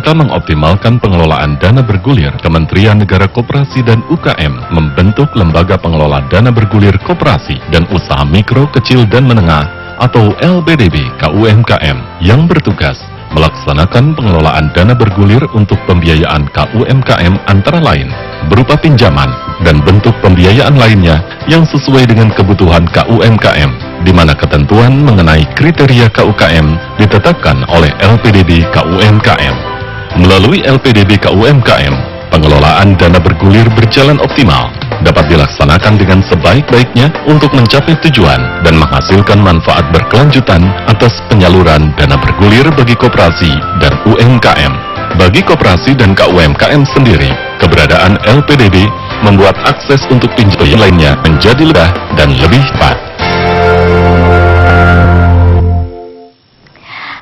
rangka mengoptimalkan pengelolaan dana bergulir, Kementerian Negara Koperasi dan UKM membentuk Lembaga Pengelola Dana Bergulir Koperasi dan Usaha Mikro, Kecil dan Menengah atau LPDB KUMKM yang bertugas melaksanakan pengelolaan dana bergulir untuk pembiayaan KUMKM antara lain berupa pinjaman dan bentuk pembiayaan lainnya yang sesuai dengan kebutuhan KUMKM, di mana ketentuan mengenai kriteria KUKM ditetapkan oleh LPDB KUMKM. Melalui LPDB KUMKM, pengelolaan dana bergulir berjalan optimal, dapat dilaksanakan dengan sebaik-baiknya untuk mencapai tujuan dan menghasilkan manfaat berkelanjutan atas penyaluran dana bergulir bagi koperasi dan UMKM. Bagi koperasi dan KUMKM sendiri, keberadaan LPDB membuat akses untuk pinjaman lainnya menjadi mudah dan lebih cepat.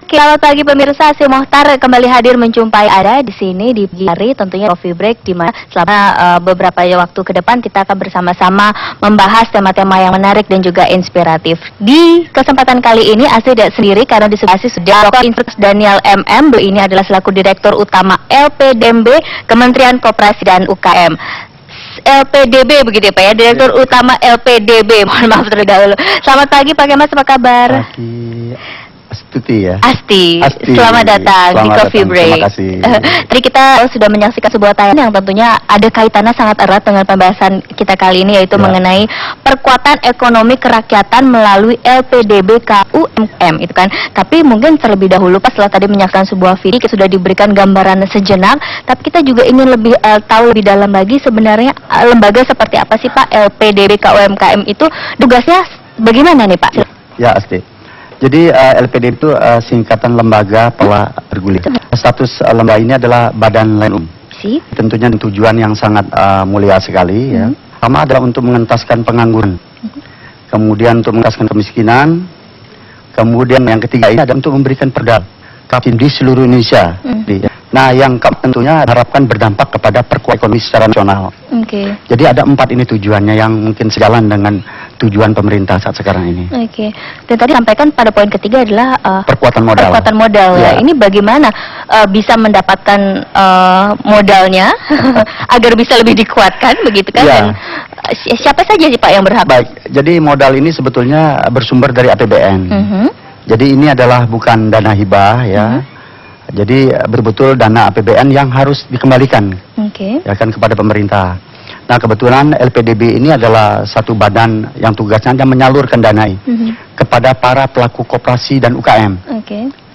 Selamat pagi pemirsa, Asia Mohtar kembali hadir menjumpai Anda di sini di pagi hari, tentunya Coffee Break, di mana selama beberapa waktu ke depan kita akan bersama-sama membahas tema-tema yang menarik dan juga inspiratif. Di kesempatan kali ini Asia tidak sendiri karena disubasi sudah Dr. Insinyur Daniel MM. Ini adalah selaku Direktur Utama LPDB Kementerian Koperasi dan UKM. LPDB begitu ya Pak ya, Direktur Utama LPDB. Mohon maaf terlebih dahulu. Selamat pagi Pak Kemas, apa kabar? Pagi. Astuti ya. Asti. Selamat datang di Coffee Break. Terima kasih. Tadi kita sudah menyaksikan sebuah tayangan yang tentunya ada kaitannya sangat erat dengan pembahasan kita kali ini, yaitu mengenai perkuatan ekonomi kerakyatan melalui LPDB KUMKM itu kan. Tapi mungkin terlebih dahulu Pak, setelah tadi menyaksikan sebuah video sudah diberikan gambaran sejenak, tapi kita juga ingin lebih tahu lebih dalam lagi sebenarnya lembaga seperti apa sih Pak LPDB KUMKM itu, tugasnya bagaimana nih Pak? Ya Asti. Jadi LPDB itu singkatan Lembaga Pengelola Bergulir. Status lembaga ini adalah badan lain umum. Tentunya tujuan yang sangat mulia sekali ya. Pertama adalah untuk mengentaskan pengangguran. Kemudian untuk mengentaskan kemiskinan. Kemudian yang ketiga ini adalah untuk memberikan perdagangan di seluruh Indonesia. Nah, yang tentunya harapkan berdampak kepada perkuatan ekonomi secara nasional. Jadi ada 4 ini tujuannya yang mungkin sejalan dengan tujuan pemerintah saat sekarang ini. Dan tadi sampaikan pada poin ketiga adalah perkuatan modal. Perkuatan modal ya. Ini bagaimana bisa mendapatkan modalnya agar bisa lebih dikuatkan begitu kan? Dan siapa saja sih Pak yang berhak? Baik, jadi modal ini sebetulnya bersumber dari APBN. Jadi ini adalah bukan dana hibah ya. Jadi betul-betul dana APBN yang harus dikembalikan ya kan kepada pemerintah. Nah kebetulan LPDB ini adalah satu badan yang tugasnya menyalurkan dana kepada para pelaku koperasi dan UKM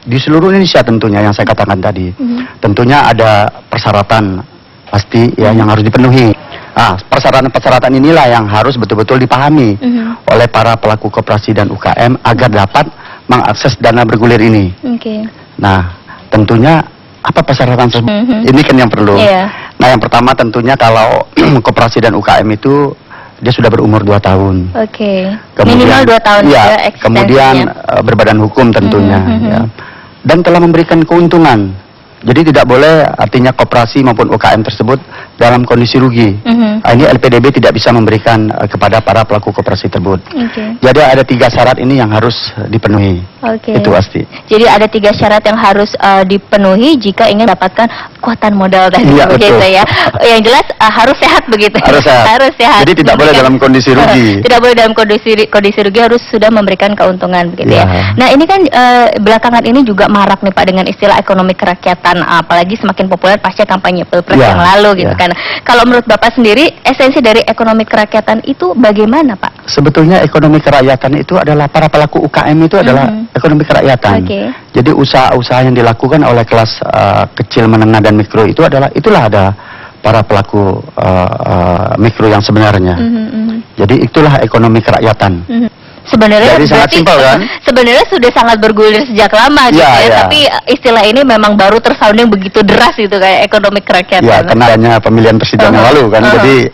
di seluruh Indonesia tentunya yang saya katakan tadi. Tentunya ada persyaratan pasti ya yang harus dipenuhi. Nah, persyaratan-persyaratan inilah yang harus betul-betul dipahami oleh para pelaku koperasi dan UKM agar dapat mengakses dana bergulir ini. Nah, tentunya apa persyaratan tersebut? Ini kan yang perlu. Nah, yang pertama tentunya kalau koperasi dan UKM itu dia sudah berumur 2 tahun. Kemudian, minimal 2 tahun ya. Kemudian berbadan hukum tentunya ya. Dan telah memberikan keuntungan. Jadi tidak boleh artinya koperasi maupun UKM tersebut dalam kondisi rugi. Ini LPDB tidak bisa memberikan kepada para pelaku koperasi tersebut. Jadi ada 3 syarat ini yang harus dipenuhi. Itu pasti. Jadi ada 3 syarat yang harus dipenuhi jika ingin mendapatkan kekuatan modal tadi begitu ya. Yang jelas harus sehat begitu. Harus sehat. Jadi tidak boleh dalam kondisi rugi. Tidak boleh dalam kondisi rugi, harus sudah memberikan keuntungan begitu ya. Nah ini kan belakangan ini juga marak nih Pak dengan istilah ekonomi kerakyatan, apalagi semakin populer pasca kampanye Pilpres yang lalu gitu kan. Kalau menurut Bapak sendiri, esensi dari ekonomi kerakyatan itu bagaimana Pak? Sebetulnya ekonomi kerakyatan itu adalah para pelaku UKM itu adalah ekonomi kerakyatan. Jadi usaha-usaha yang dilakukan oleh kelas kecil, menengah dan mikro itu itulah ada para pelaku mikro yang sebenarnya. Jadi itulah ekonomi kerakyatan. Sebenarnya jadi sangat simpel kan? Sebenarnya sudah sangat bergulir sejak lama gitu ya. Tapi istilah ini memang baru tersounding begitu deras gitu kayak ekonomi kerakyatan. Ya, karena adanya pemilihan presiden yang lalu kan. Jadi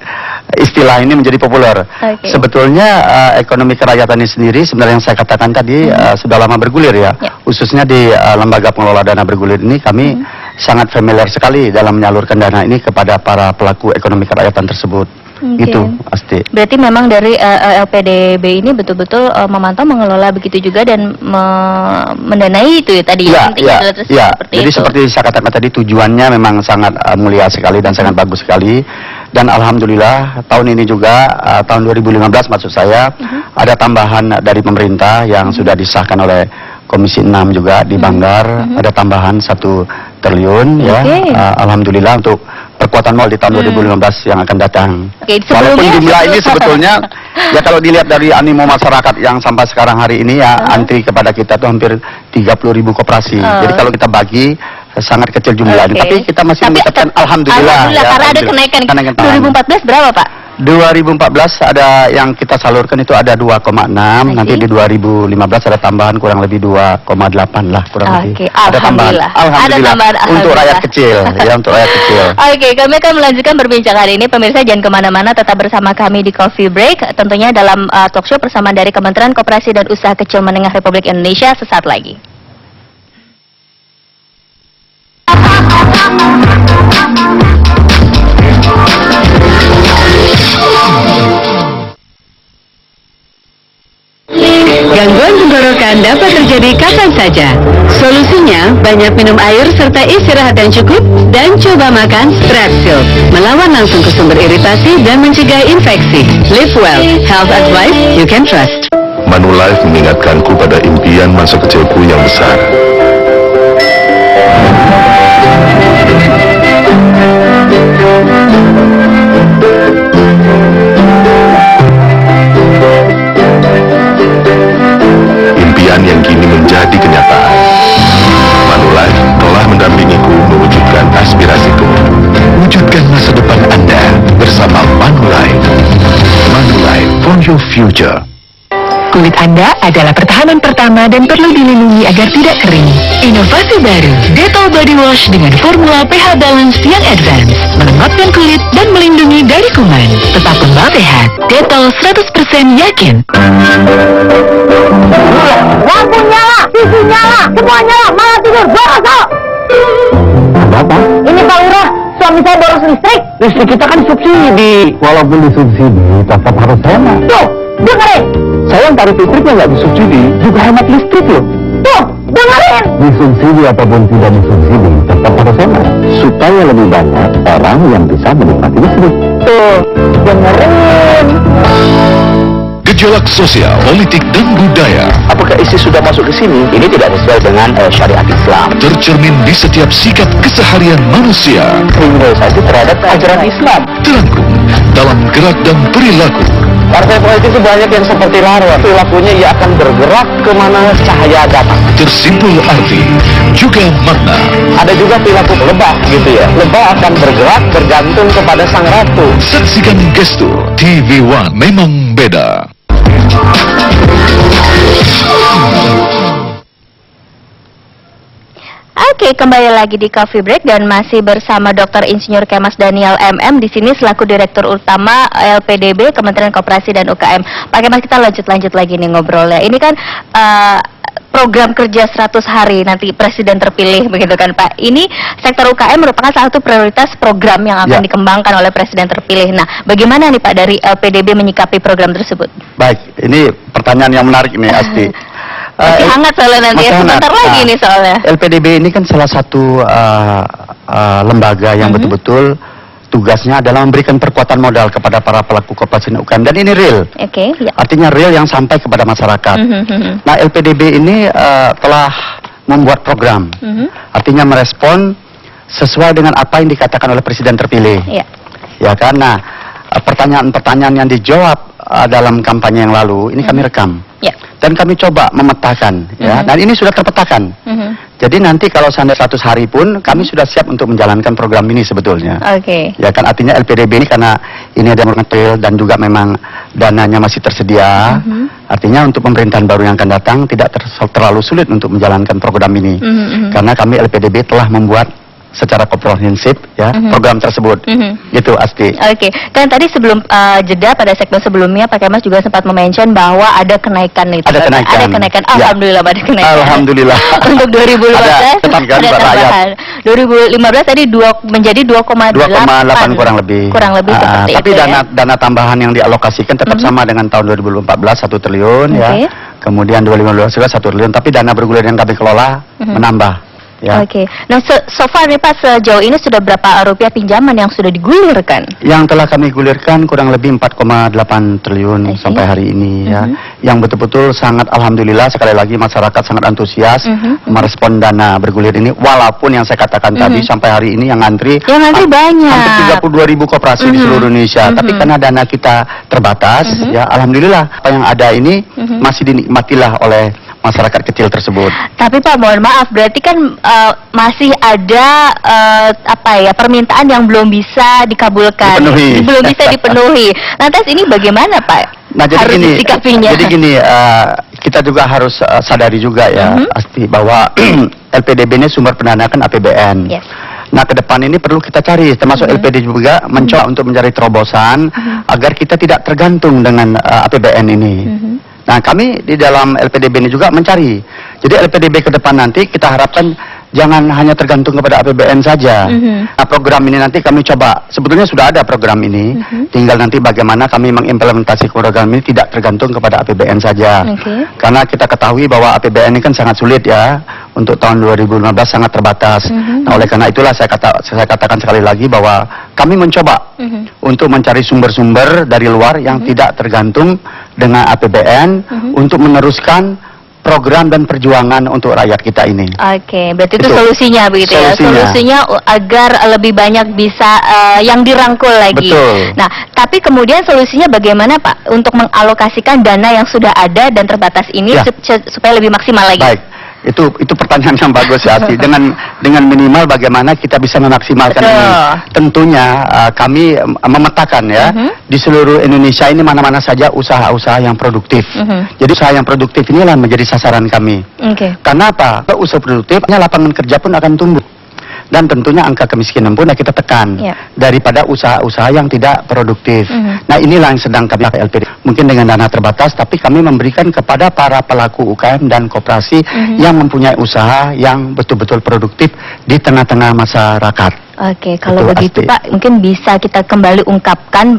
istilah ini menjadi populer. Sebetulnya ekonomi kerakyatan ini sendiri sebenarnya yang saya katakan tadi sudah lama bergulir ya. Khususnya di lembaga pengelola dana bergulir ini kami sangat familiar sekali dalam menyalurkan dana ini kepada para pelaku ekonomi kerakyatan tersebut. Gitu, Asti. Berarti memang dari LPDB ini betul-betul memantau, mengelola begitu juga dan mendanai itu ya tadi Jadi seperti saya katakan tadi, tujuannya memang sangat mulia sekali dan sangat bagus sekali. Dan alhamdulillah tahun ini juga tahun 2015 maksud saya ada tambahan dari pemerintah yang sudah disahkan oleh Komisi 6 juga di Banggar, ada tambahan 1 triliun ya. Alhamdulillah untuk perkuatan mal di tahun 2015 yang akan datang. Walaupun jumlah ini sebetulnya ya kalau dilihat dari animo masyarakat yang sampai sekarang hari ini ya antri kepada kita tuh hampir 30.000 koperasi. Jadi kalau kita bagi sangat kecil jumlahnya, tapi kita masih mengucapkan alhamdulillah ya, karena ada kenaikan. 2014 berapa Pak? 2014 ada yang kita salurkan itu ada 2,6, nanti di 2015 ada tambahan kurang lebih 2,8 lah kurang lebih. Ada tambahan. Alhamdulillah. Untuk rakyat kecil, ya untuk rakyat kecil. Kami akan melanjutkan perbincangan ini. Pemirsa jangan kemana-mana, tetap bersama kami di Coffee Break. Tentunya dalam talk show persamaan dari Kementerian Koperasi dan Usaha Kecil Menengah Republik Indonesia sesaat lagi. Gangguan tenggorokan dapat terjadi kapan saja. Solusinya, banyak minum air serta istirahat yang cukup dan coba makan Strepsils. Melawan langsung ke sumber iritasi dan mencegah infeksi. Live well, health advice you can trust. Manulife mengingatkanku pada impian masa kecilku yang besar. Impian yang kini menjadi kenyataan. Manulife telah mendampingiku mewujudkan aspirasiku. Wujudkan masa depan Anda bersama Manulife. Manulife for your future. Kulit Anda adalah pertahanan pertama dan perlu dilindungi agar tidak kering. Inovasi baru, Dettol Body Wash dengan formula pH balance yang advance, melembabkan kulit dan melindungi dari kuman. Tetap lembab sehat. Dettol 100% yakin. Lampu nyala, TV nyala, semua nyala, malah tidur, boros. Apa? Ini Pak Lurah, suami saya boros listrik. Listrik kita kan subsidi. Walaupun disubsidi, tetap harus hemat. Tuh, dengerin. Saya yang tarif listriknya nggak disubsidi, juga hemat listrik loh. Tuh, dengerin. Disubsidi ataupun tidak disubsidi, tetap harus hemat. Supaya lebih banyak orang yang bisa menikmati listrik. Tuh, dengerin. Gejolak sosial, politik, dan budaya Apakah isi sudah masuk ke sini? Ini tidak sesuai dengan syariat Islam. tercermin di setiap sikap keseharian manusia. Kriminalisasi terhadap ajaran Islam. Terangkum dalam gerak dan perilaku. Partai politik itu banyak yang seperti larva. Perilakunya ia akan bergerak kemana cahaya datang. Tersimpul arti, juga makna. Ada juga perilaku lebah gitu ya. Lebah akan bergerak bergantung kepada sang ratu. Saksikan gestur TV One memang beda. Oke, kembali lagi di Coffee Break dan masih bersama Dr. Insinyur Kemas Daniel MM di sini selaku Direktur Utama LPDB Kementerian Koperasi dan UKM. Pak Kemas, kita lanjut lagi nih ngobrolnya. Ini kan program kerja 100 hari nanti Presiden terpilih begitu kan Pak. Ini sektor UKM merupakan salah satu prioritas program yang akan dikembangkan oleh Presiden terpilih. Nah, bagaimana nih Pak dari LPDB menyikapi program tersebut? Baik, ini pertanyaan yang menarik nih Asti. Masih hangat soalnya nanti ya, sebentar lagi nih soalnya. LPDB ini kan salah satu lembaga yang betul-betul tugasnya adalah memberikan perkuatan modal kepada para pelaku koperasi dan UKM, dan ini real. Artinya real yang sampai kepada masyarakat. Nah, LPDB ini telah membuat program, artinya merespon sesuai dengan apa yang dikatakan oleh Presiden terpilih. Ya kan? Nah, pertanyaan-pertanyaan yang dijawab dalam kampanye yang lalu ini kami rekam. Dan kami coba memetakan, ya. Dan ini sudah terpetakan. Jadi nanti kalau sampai 100 hari pun kami sudah siap untuk menjalankan program ini sebetulnya. Ya kan, artinya LPDB ini karena ini ada material dan juga memang dananya masih tersedia. Artinya untuk pemerintahan baru yang akan datang tidak terlalu sulit untuk menjalankan program ini. Karena kami LPDB telah membuat secara komprehensif ya program tersebut. Gitu Asti. Oke, kan tadi sebelum jeda pada segmen sebelumnya Pak Kemas juga sempat mention bahwa ada kenaikan itu. Ada kenaikan. Ada kenaikan. Ya. Alhamdulillah ada kenaikan. Alhamdulillah. Untuk 2015 ada tambahan. 2015 tadi menjadi 2,8 kurang lebih. Kurang lebih seperti tapi itu. Tapi dana tambahan yang dialokasikan tetap sama dengan tahun 2014 1 triliun ya. Kemudian 2015 juga 1 triliun, tapi dana bergulir yang kami kelola menambah. Ya. Oke. Nah, so far nih Pak, sejauh ini sudah berapa rupiah pinjaman yang sudah digulirkan? Yang telah kami gulirkan kurang lebih 4,8 triliun sampai hari ini ya. Yang betul-betul sangat alhamdulillah sekali lagi masyarakat sangat antusias merespon dana bergulir ini, walaupun yang saya katakan tadi sampai hari ini yang antri banyak. Hampir 32.000 koperasi di seluruh Indonesia. Tapi karena dana kita terbatas ya alhamdulillah apa yang ada ini masih dinikmatilah oleh masyarakat kecil tersebut. Tapi Pak, mohon maaf, berarti kan masih ada permintaan yang belum bisa dikabulkan, belum bisa dipenuhi. Lantas ini bagaimana Pak? Nah, jadi harus gini, disikapinya. Jadi gini, kita juga harus sadari juga ya, Asti, bahwa LPDB ini sumber pendanaan APBN. Yes. Nah, ke depan ini perlu kita cari, termasuk LPD juga mencoba untuk mencari terobosan agar kita tidak tergantung dengan APBN ini. Nah, kami di dalam LPDB ini juga mencari. Jadi LPDB ke depan nanti kita harapkan jangan hanya tergantung kepada APBN saja. Nah, program ini nanti kami coba. Sebetulnya sudah ada program ini. Tinggal nanti bagaimana kami mengimplementasi program ini tidak tergantung kepada APBN saja. Karena kita ketahui bahwa APBN ini kan sangat sulit ya. Untuk tahun 2015 sangat terbatas. Nah, oleh karena itulah saya katakan sekali lagi bahwa kami mencoba untuk mencari sumber-sumber dari luar yang tidak tergantung dengan APBN untuk meneruskan program dan perjuangan untuk rakyat kita ini. Oke, berarti itu solusinya begitu ya. Solusinya agar lebih banyak bisa yang dirangkul lagi. Betul. Nah, tapi kemudian solusinya bagaimana Pak untuk mengalokasikan dana yang sudah ada dan terbatas ini supaya lebih maksimal lagi? Baik. Itu pertanyaan yang bagus ya Asti. Dengan minimal bagaimana kita bisa memaksimalkan ini. Tentunya kami memetakan ya di seluruh Indonesia ini mana-mana saja usaha-usaha yang produktif. Jadi usaha yang produktif inilah menjadi sasaran kami. Karena apa? Usaha produktifnya lapangan kerja pun akan tumbuh. Dan tentunya angka kemiskinan pun kita tekan daripada usaha-usaha yang tidak produktif. Nah, inilah yang sedang kami LPD. Mungkin dengan dana terbatas, tapi kami memberikan kepada para pelaku UKM dan koperasi yang mempunyai usaha yang betul-betul produktif di tengah-tengah masyarakat. Oke, kalau begitu Pak, mungkin bisa kita kembali ungkapkan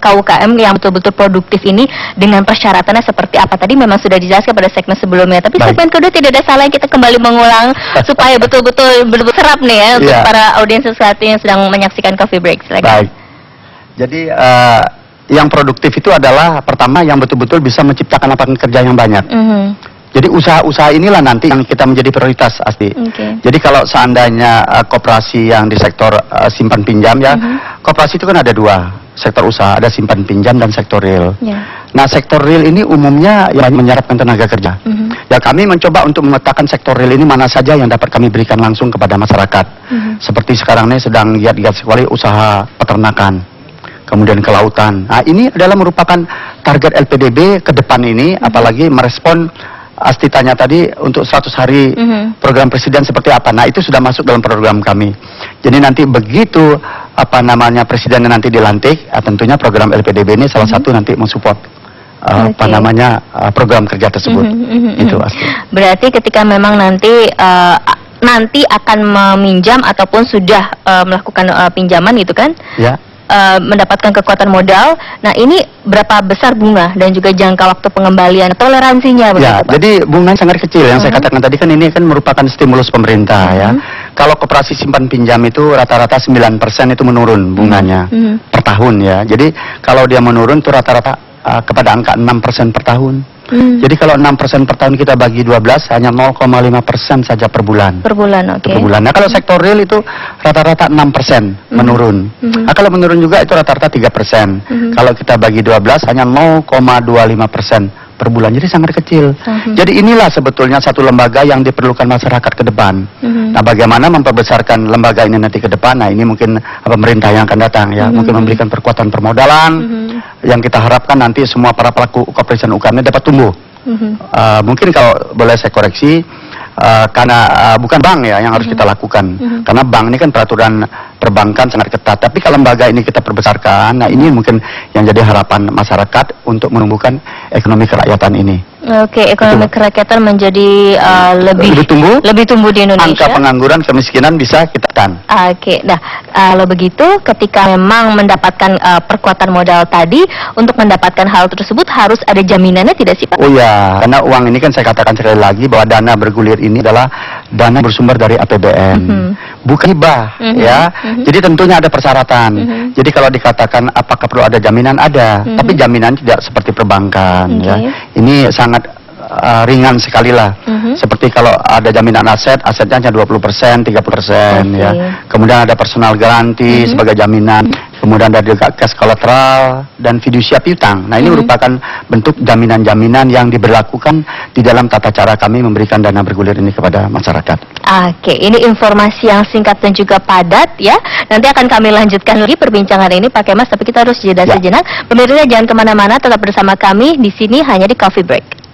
KUKM yang betul-betul produktif ini dengan persyaratannya seperti apa. Tadi memang sudah dijelaskan pada segmen sebelumnya, tapi segmen kedua tidak ada salah yang kita kembali mengulang supaya betul-betul serap nih ya untuk para audiens saat ini yang sedang menyaksikan Coffee Break. Silakan. Baik. Jadi yang produktif itu adalah pertama yang betul-betul bisa menciptakan lapangan kerja yang banyak. Jadi usaha-usaha inilah nanti yang kita menjadi prioritas Asti. Jadi kalau seandainya koperasi yang di sektor simpan pinjam ya, koperasi itu kan ada dua sektor usaha, ada simpan pinjam dan sektor real. Nah, sektor real ini umumnya yang menyerapkan tenaga kerja. Ya, kami mencoba untuk memetakan sektor real ini mana saja yang dapat kami berikan langsung kepada masyarakat. Seperti sekarang ini sedang giat-giat sekali usaha peternakan, kemudian kelautan. Nah, ini adalah merupakan target LPDB ke depan ini, apalagi merespon Asti tanya tadi untuk 100 hari program presiden seperti apa. Nah, itu sudah masuk dalam program kami. Jadi nanti begitu presidennya nanti dilantik, tentunya program LPDB ini salah satu nanti mensupport program kerja tersebut. Itu Asti. Berarti ketika memang nanti akan meminjam ataupun sudah melakukan pinjaman gitu kan? Ya. Mendapatkan kekuatan modal. Nah, ini berapa besar bunga dan juga jangka waktu pengembalian, toleransinya begitu, ya, Pak? Jadi bunganya sangat kecil. Yang saya katakan tadi kan ini kan merupakan stimulus pemerintah ya. Kalau koperasi simpan pinjam itu rata-rata 9% itu menurun bunganya per tahun ya. Jadi kalau dia menurun itu rata-rata kepada angka 6% per tahun. Jadi kalau 6% per tahun kita bagi 12 hanya 0,5% saja per bulan. Per bulan, oke. Per bulan. Nah, kalau sektor real itu rata-rata 6% menurun. Nah, kalau menurun juga itu rata-rata 3%. Kalau kita bagi 12 hanya 0,25% per bulan. Jadi sangat kecil. Jadi inilah sebetulnya satu lembaga yang diperlukan masyarakat ke depan. Nah, bagaimana memperbesarkan lembaga ini nanti ke depan? Nah, ini mungkin pemerintah yang akan datang ya, mungkin memberikan perkuatan permodalan yang kita harapkan nanti semua para pelaku koperasi UKM dapat tumbuh. Mungkin kalau boleh saya koreksi, karena bukan bank ya yang harus kita lakukan. Karena bank ini kan peraturan perbankan sangat ketat. Tapi kalau lembaga ini kita perbesarkan, nah ini mungkin yang jadi harapan masyarakat untuk menumbuhkan ekonomi kerakyatan ini. Oke, ekonomi kerakyatan menjadi lebih tumbuh di Indonesia. Angka pengangguran, kemiskinan bisa kita tekan. Oke, nah kalau begitu ketika memang mendapatkan perkuatan modal tadi, untuk mendapatkan hal tersebut harus ada jaminannya tidak sih Pak? Oh ya, karena uang ini kan saya katakan sekali lagi bahwa dana bergulir ini adalah dana bersumber dari APBN, bukan hibah ya. Jadi tentunya ada persyaratan. Jadi kalau dikatakan apakah perlu ada jaminan, ada, tapi jaminan tidak seperti perbankan ya. Ini sangat ringan sekali lah. Seperti kalau ada jaminan asetnya hanya 20%, 30% ya. Kemudian ada personal garanti sebagai jaminan. Kemudian ada juga cash collateral dan fidusia piutang. Nah ini merupakan bentuk jaminan-jaminan yang diberlakukan di dalam tata cara kami memberikan dana bergulir ini kepada masyarakat. Oke, ini informasi yang singkat dan juga padat ya. Nanti akan kami lanjutkan lagi perbincangan ini Pak Kemas, tapi kita harus jeda sejenak. Pemirsa jangan kemana-mana, tetap bersama kami di sini hanya di Coffee Break.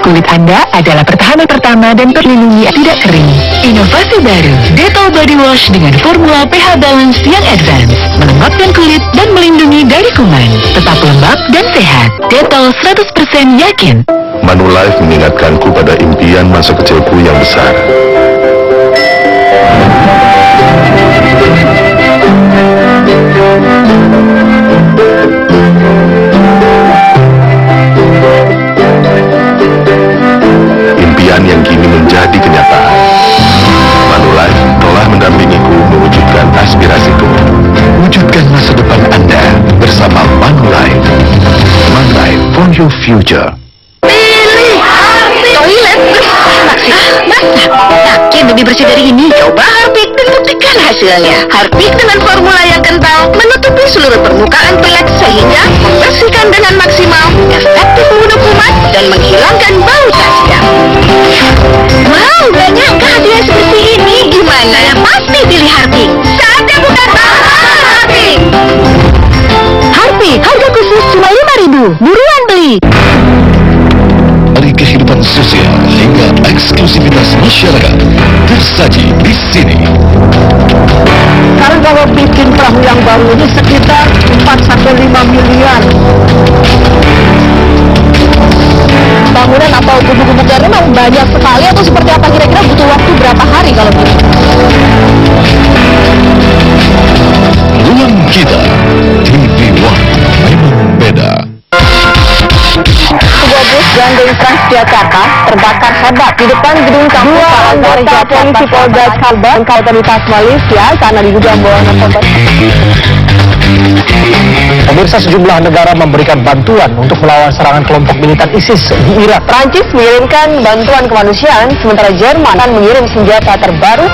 Kulit Anda adalah pertahanan pertama dan terlindungi tidak kering. Inovasi baru, Dettol Body Wash dengan formula pH balance yang advance, melembabkan kulit dan melindungi dari kuman. Tetap lembab dan sehat. Dettol 100% yakin. Manulife mengingatkanku pada impian masa kecilku yang besar. Impian yang kini menjadi kenyataan. Manulife telah mendampingiku mewujudkan aspirasiku. Wujudkan masa depan Anda bersama Manulife. Manulife for your future. Toilet bersih. Masa? Yakin lebih bersih dari ini? Coba Harpic dan buktikan hasilnya. Harpic dengan formula yang kental menutupi seluruh permukaan pelet sehingga membersihkan dengan maksimal, efektif membunuh kuman dan menghilangkan bau tak sedap. Wow, gak nyangka hasilnya seperti ini. Gimana? Ya pasti pilih Harpic. Saatnya bukan Harpic. Harpic, harga khusus cuma 5.000. Buruan beli. Dari kehidupan sosial hingga eksklusivitas masyarakat tersaji di sini. Sekarang kalau bikin perahu yang baru ini sekitar 4-5 miliar. Bangunan atau gubuk-gubuknya memang banyak sekali atau seperti apa, kira-kira butuh waktu berapa hari kalau gitu? Ruang kita, TV One memang beda. Sebuah bus gandeng Transjakarta terbakar hebat di depan gedung kampus anggota polisi Polda Kalbar dan otoritas Malaysia karena diduga membawa narkoba. Pemirsa, sejumlah negara memberikan bantuan untuk melawan serangan kelompok militan ISIS di Irak. Prancis mengirimkan bantuan kemanusiaan, sementara Jerman akan mengirim senjata terbaru.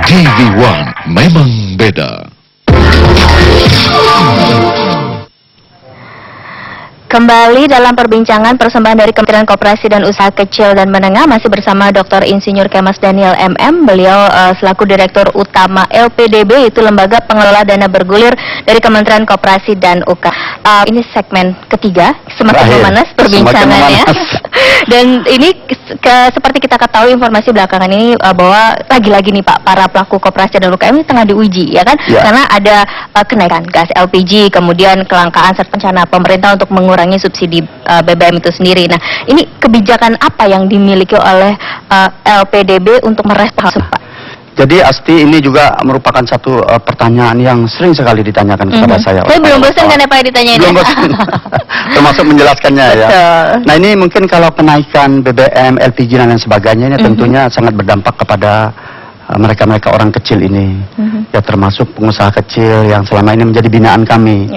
TV One memang beda. Kembali dalam perbincangan persembahan dari Kementerian Koperasi dan Usaha Kecil dan Menengah, masih bersama Dr. Insinyur Kemas Daniel MM. Beliau selaku Direktur Utama LPDB, itu Lembaga Pengelola Dana Bergulir dari Kementerian Koperasi dan UKM. Ini segmen ketiga, semakin memanas perbincangannya. Dan ini seperti kita ketahui informasi belakangan ini bahwa lagi-lagi nih Pak, para pelaku koperasi dan UKM ini tengah diuji ya kan, karena ada kenaikan gas LPG, kemudian kelangkaan serta rencana pemerintah untuk mengurangi subsidi BBM itu sendiri. Nah, ini kebijakan apa yang dimiliki oleh LPDB untuk merespons Pak? Jadi Asti, ini juga merupakan satu pertanyaan yang sering sekali ditanyakan kepada saya. Saya belum bosan kan ya Pak ditanyain? Belum bosan, termasuk menjelaskannya ya. Nah ini mungkin kalau kenaikan BBM, LPG dan lain sebagainya ini tentunya sangat berdampak kepada mereka-mereka orang kecil ini, ya termasuk pengusaha kecil yang selama ini menjadi binaan kami.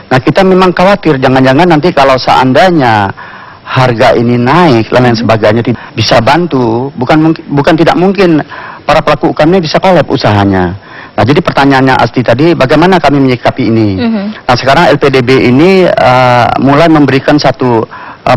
Nah kita memang khawatir jangan-jangan nanti kalau seandainya harga ini naik dan lain sebagainya bisa bantu, bukan tidak mungkin para pelaku UKM ini bisa kolab usahanya. Nah jadi pertanyaannya Asti tadi, bagaimana kami menyikapi ini? Nah sekarang LPDB ini mulai memberikan satu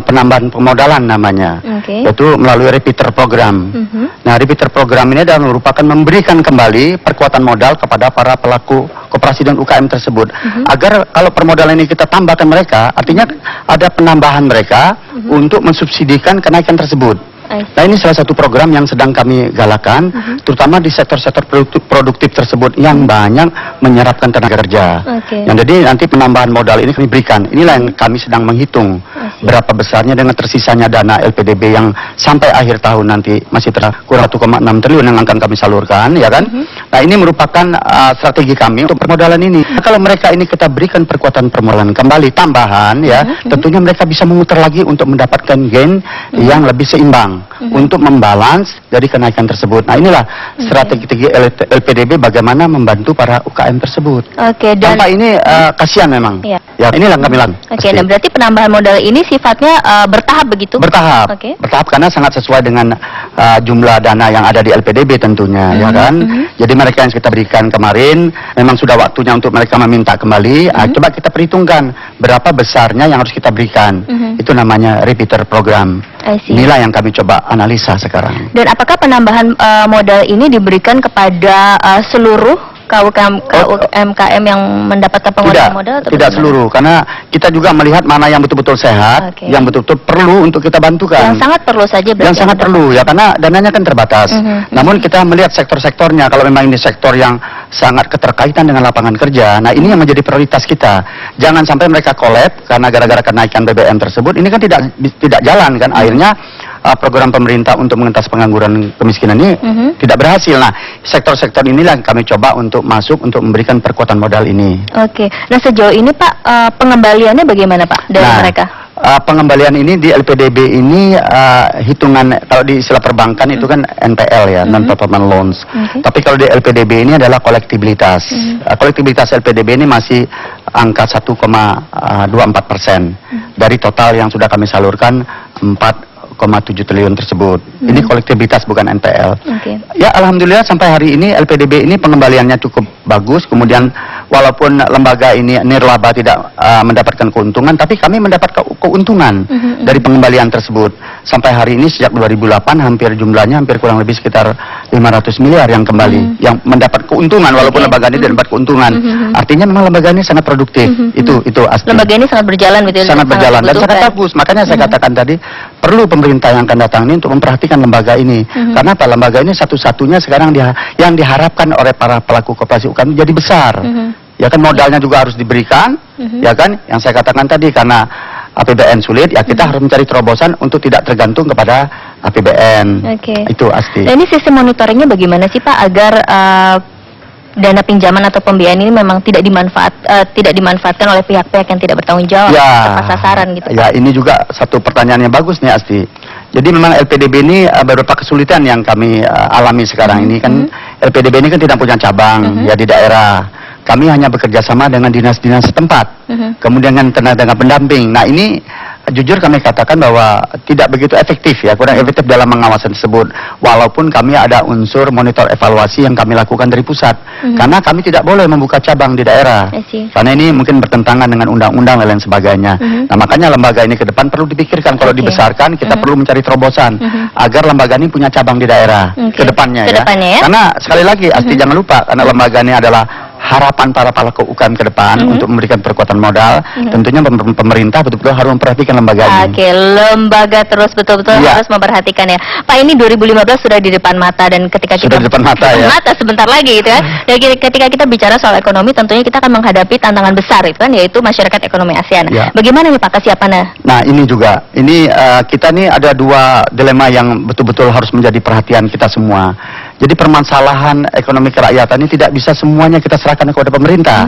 penambahan pemodalan namanya, yaitu melalui repeater program. Nah, repeater program ini adalah merupakan memberikan kembali perkuatan modal kepada para pelaku koperasi dan UKM tersebut, agar kalau permodalan ini kita tambahkan mereka, artinya ada penambahan mereka untuk mensubsidikan kenaikan tersebut. Nah, ini salah satu program yang sedang kami galakan, terutama di sektor-sektor produktif tersebut yang banyak menyerapkan tenaga kerja. Yang jadi nanti penambahan modal ini kami berikan. Inilah yang kami sedang menghitung berapa besarnya dengan tersisanya dana LPDB yang sampai akhir tahun nanti masih kurang 1,6 triliun yang akan kami salurkan, ya kan? Nah, ini merupakan strategi kami untuk permodalan ini. Nah, kalau mereka ini kita berikan perkuatan permodalan kembali tambahan, ya, tentunya mereka bisa memutar lagi untuk mendapatkan gain yang lebih seimbang. Untuk membalans dari kenaikan tersebut. Nah, inilah strategi LPDB bagaimana membantu para UKM tersebut. Dan tanpa ini kasihan memang. Ya, inilah yang kami lakukan. Nah berarti penambahan modal ini sifatnya bertahap begitu? Bertahap. Bertahap karena sangat sesuai dengan jumlah dana yang ada di LPDB tentunya, ya kan? Jadi mereka yang kita berikan kemarin memang sudah waktunya untuk mereka meminta kembali. Coba kita perhitungkan berapa besarnya yang harus kita berikan. Itu namanya repeater program. Inilah yang kami coba analisa sekarang. Dan apakah penambahan modal ini diberikan kepada seluruh UMKM yang mendapatkan pengurangan modal? Tidak seluruh, karena kita juga melihat mana yang betul-betul sehat, yang betul-betul perlu untuk kita bantukan. Yang sangat perlu saja. Yang sangat perlu, ya, karena dananya kan terbatas. Namun kita melihat sektor-sektornya, kalau memang ini sektor yang sangat keterkaitan dengan lapangan kerja, nah ini yang menjadi prioritas kita. Jangan sampai mereka kolab karena gara-gara kenaikan BBM tersebut. Ini kan tidak jalan kan, akhirnya program pemerintah untuk mengentas pengangguran kemiskinan ini tidak berhasil. Nah, sektor-sektor inilah yang kami coba untuk masuk untuk memberikan perkuatan modal ini. Nah sejauh ini Pak, pengembaliannya bagaimana Pak dari mereka? Pengembalian ini di LPDB ini hitungan kalau di istilah perbankan itu kan NPL ya, non-performing loans. Tapi kalau di LPDB ini adalah kolektibilitas. Kolektibilitas LPDB ini masih angka 1,24% dari total yang sudah kami salurkan 4,7 triliun tersebut. Ini kolektibilitas bukan NPL. Ya, alhamdulillah sampai hari ini LPDB ini pengembaliannya cukup bagus. Kemudian walaupun lembaga ini nirlaba tidak mendapatkan keuntungan, tapi kami mendapat keuntungan dari pengembalian tersebut. Sampai hari ini sejak 2008 jumlahnya hampir kurang lebih sekitar 500 miliar yang kembali, yang mendapat keuntungan walaupun lembaga ini tidak dapat keuntungan. Artinya memang lembaga ini sangat produktif. Itu asli. Lembaga ini sangat berjalan betul. Sangat berjalan dan sangat bagus. Makanya saya katakan tadi perlu pemerintah yang akan datang ini untuk memperhatikan lembaga ini. Karena apa? Lembaga ini satu-satunya sekarang yang diharapkan oleh para pelaku koperasi UKM jadi besar. Ya kan, modalnya juga harus diberikan, ya kan? Yang saya katakan tadi, karena APBN sulit, ya kita harus mencari terobosan untuk tidak tergantung kepada APBN. Itu asli. Nah, ini sistem monitoringnya bagaimana sih Pak agar dana pinjaman atau pembiayaan ini memang tidak dimanfaatkan oleh pihak-pihak yang tidak bertanggung jawab, tepat sasaran gitu? Ya, ini juga satu pertanyaan yang bagus nih Asti. Jadi memang LPDB ini beberapa kesulitan yang kami alami sekarang ini kan. LPDB ini kan tidak punya cabang ya di daerah. Kami hanya bekerja sama dengan dinas-dinas setempat, kemudian dengan tenaga pendamping. Nah, ini jujur kami katakan bahwa tidak begitu efektif ya, kurang efektif dalam pengawasan tersebut. Walaupun kami ada unsur monitor evaluasi yang kami lakukan dari pusat, karena kami tidak boleh membuka cabang di daerah, karena ini mungkin bertentangan dengan undang-undang dan lain sebagainya. Nah, makanya lembaga ini ke depan perlu dipikirkan, kalau dibesarkan kita perlu mencari terobosan agar lembaga ini punya cabang di daerah ke depannya ya. Karena sekali lagi Asti jangan lupa, karena lembaga ini adalah harapan para pelaku UKM ke depan untuk memberikan perkuatan modal. Tentunya pemerintah betul-betul harus memperhatikan lembaga ini. Lembaga terus betul-betul harus memperhatikan ya. Pak, ini 2015 sudah di depan mata, dan ketika kita di depan mata sebentar lagi gitu ya. Dan ketika kita bicara soal ekonomi, tentunya kita akan menghadapi tantangan besar itu kan, yaitu masyarakat ekonomi ASEAN. Bagaimana nih Pak kesiapannya? Nah, ini juga. Ini kita nih ada dua dilema yang betul-betul harus menjadi perhatian kita semua. Jadi permasalahan ekonomi kerakyatan ini tidak bisa semuanya kita serahkan kepada pemerintah.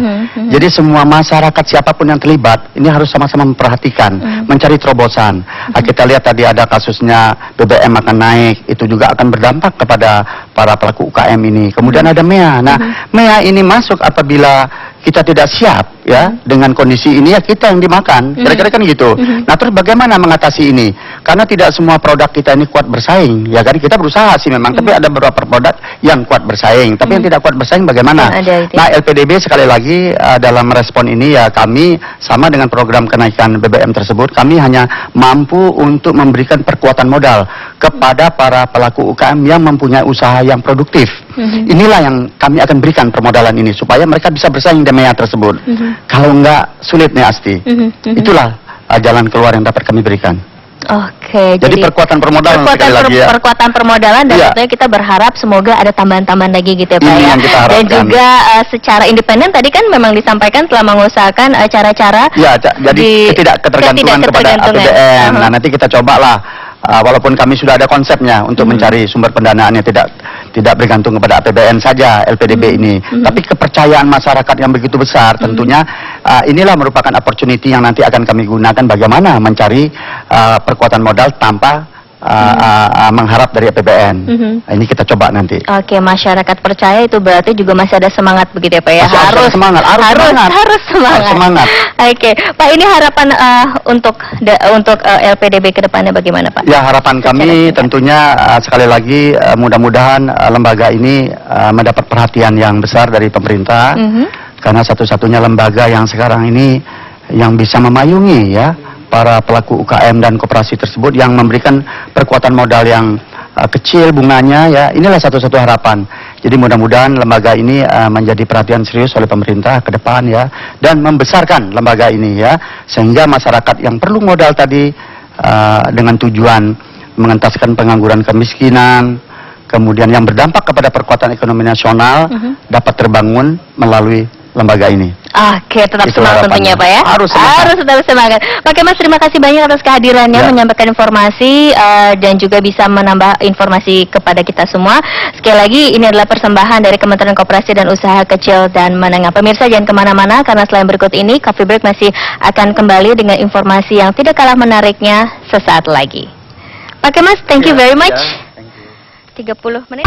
Jadi semua masyarakat siapapun yang terlibat ini harus sama-sama memperhatikan, mencari terobosan. Kita lihat tadi ada kasusnya BBM akan naik, itu juga akan berdampak kepada para pelaku UKM ini. Kemudian ada MEA. Nah, MEA ini masuk apabila kita tidak siap ya dengan kondisi ini, ya kita yang dimakan. Kira-kira kan gitu. Nah, terus bagaimana mengatasi ini? Karena tidak semua produk kita ini kuat bersaing. Ya kan kita berusaha sih memang, tapi ada beberapa produk yang kuat bersaing, tapi yang tidak kuat bersaing bagaimana? Nah, LPDB sekali lagi dalam respon ini ya kami sama dengan program kenaikan BBM tersebut, kami hanya mampu untuk memberikan perkuatan modal kepada para pelaku UKM yang mempunyai usaha yang produktif. Inilah yang kami akan berikan permodalan ini supaya mereka bisa bersaing di media tersebut. Kalau enggak sulit nih Asti. Itulah jalan keluar yang dapat kami berikan. Oke, jadi perkuatan permodalan perkuatan permodalan, dan tentunya kita berharap semoga ada tambahan-tambahan lagi gitu ya Pak ya. Dan juga secara independen tadi kan memang disampaikan telah mengusahakan cara-cara jadi ketidakketergantungan kepada APBN. Nah, nanti kita cobalah walaupun kami sudah ada konsepnya untuk mencari sumber pendanaan yang tidak bergantung kepada APBN saja LPDB ini, tapi kepercayaan masyarakat yang begitu besar tentunya inilah merupakan opportunity yang nanti akan kami gunakan bagaimana mencari perkuatan modal tanpa mengharap dari APBN. Ini kita coba nanti. Oke, masyarakat percaya itu berarti juga masih ada semangat begitu ya Pak ya. Harus semangat. Oke, Pak, ini harapan untuk LPDB ke depannya bagaimana Pak? Ya, harapan kami tentunya sekali lagi mudah-mudahan lembaga ini mendapat perhatian yang besar dari pemerintah, karena satu-satunya lembaga yang sekarang ini yang bisa memayungi ya para pelaku UKM dan koperasi tersebut, yang memberikan perkuatan modal yang kecil bunganya ya. Inilah satu-satu harapan. Jadi mudah-mudahan lembaga ini menjadi perhatian serius oleh pemerintah ke depan ya, dan membesarkan lembaga ini ya, sehingga masyarakat yang perlu modal tadi dengan tujuan mengentaskan pengangguran, kemiskinan, kemudian yang berdampak kepada perkuatan ekonomi nasional dapat terbangun melalui lembaga ini. Oke, tetap semangat tentunya Pak ya. Harus tetap semangat. Oke Mas, terima kasih banyak atas kehadirannya, menyampaikan informasi dan juga bisa menambah informasi kepada kita semua. Sekali lagi ini adalah persembahan dari Kementerian Koperasi dan Usaha Kecil dan Menengah. Pemirsa jangan kemana-mana, karena selain berikut ini Coffee Break masih akan kembali dengan informasi yang tidak kalah menariknya sesaat lagi. Oke Mas, thank you very much. 30 menit.